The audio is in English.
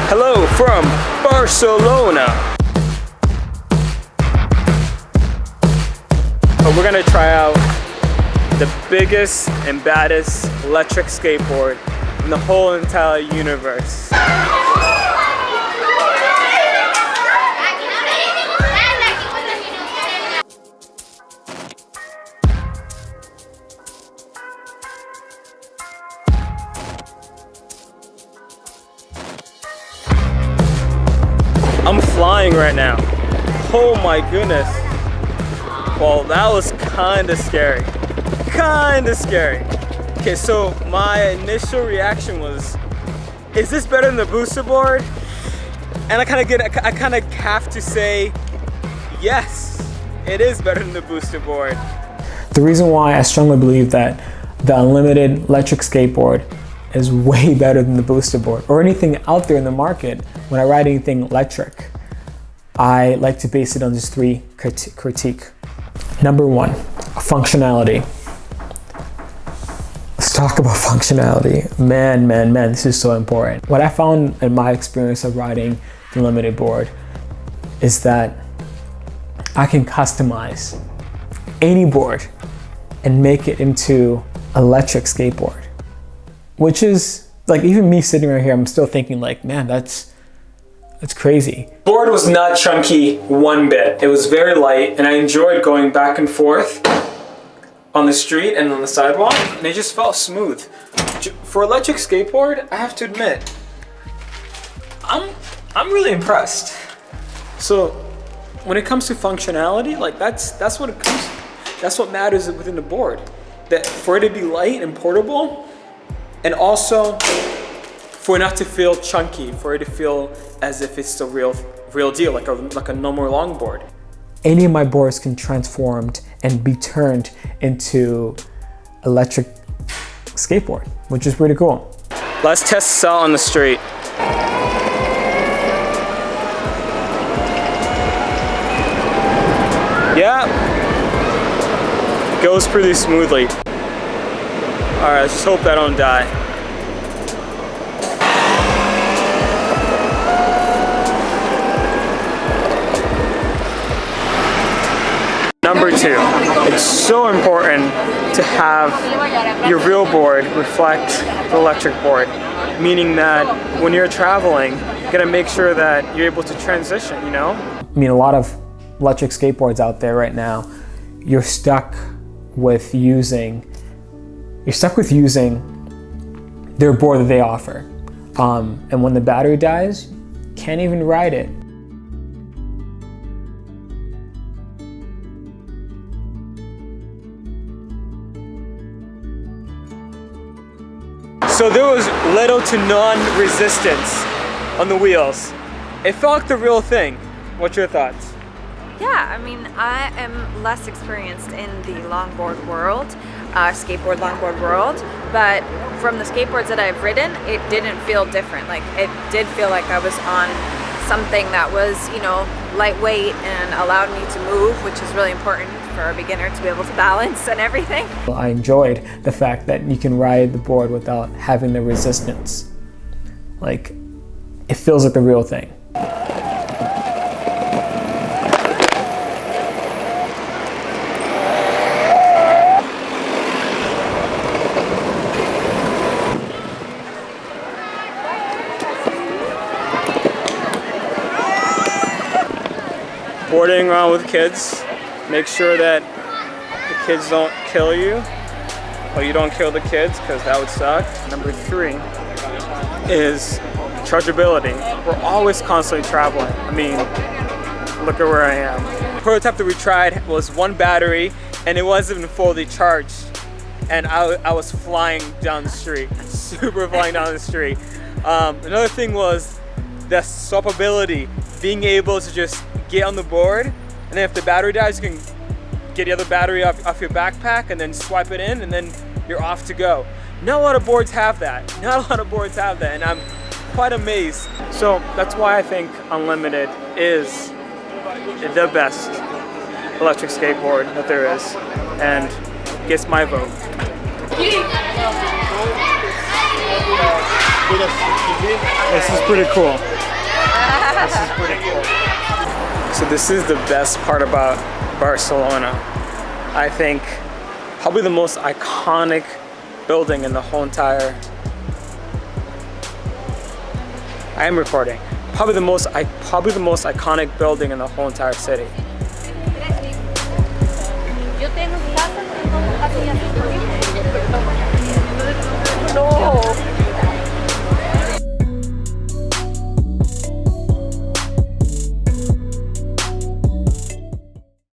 Hello from Barcelona. We're gonna try out the biggest and baddest electric skateboard in the whole entire universe. I'm flying right now. Oh my goodness. Well, that was kinda scary. Kinda scary. Okay, so my initial reaction was, is this better than the booster board? And I kinda have to say, yes, it is better than the booster board. The reason why I strongly believe that the Unlimited electric skateboard is way better than the booster board or anything out there in the market. When I ride anything electric, I like to base it on just three critique. Number one, functionality. Let's talk about functionality. Man, this is so important. What I found in my experience of riding the Unlimited board is that I can customize any board and make it into electric skateboard. Which is, like, even me sitting right here, I'm still thinking like, man, that's crazy. The board was not chunky one bit. It was very light, and I enjoyed going back and forth on the street and on the sidewalk, and it just felt smooth. For electric skateboard, I have to admit, I'm really impressed. So when it comes to functionality, like that's what matters within the board. That for it to be light and portable, and also for it not to feel chunky, for it to feel as if it's the real deal, like a normal longboard. Any of my boards can transform and be turned into electric skateboard, which is pretty cool. Let's test this out on the street. Yeah, goes pretty smoothly. All right, let's just hope I don't die. Number two, it's so important to have your real board reflect the electric board, meaning that when you're traveling, you gotta make sure that you're able to transition, you know? I mean, a lot of electric skateboards out there right now, you're stuck with using their board that they offer. And when the battery dies, can't even ride it. So there was little to none resistance on the wheels. It felt like the real thing. What's your thoughts? Yeah, I mean, I am less experienced in the longboard world, skateboard longboard world, but from the skateboards that I've ridden, it didn't feel different. Like, it did feel like I was on something that was, you know, lightweight and allowed me to move, which is really important for a beginner to be able to balance and everything. I enjoyed the fact that you can ride the board without having the resistance. Like, it feels like the real thing. Boarding around with kids, make sure that the kids don't kill you, or you don't kill the kids, because that would suck. Number three is chargeability. We're always constantly traveling. I mean, look at where I am. The prototype that we tried was one battery, and it wasn't even fully charged. And I was flying down the street, super flying down the street. Another thing was the swappability, being able to just get on the board, and then if the battery dies, you can get the other battery off your backpack and then swipe it in, and then you're off to go. Not a lot of boards have that. Not a lot of boards have that, and I'm quite amazed. So that's why I think Unlimited is the best electric skateboard that there is, and gets my vote. This is pretty cool. This is pretty cool. So this is the best part about Barcelona. I think probably the most iconic building in the whole entire. I am recording. Probably the most iconic building in the whole entire city. Yo tengo casa, tengo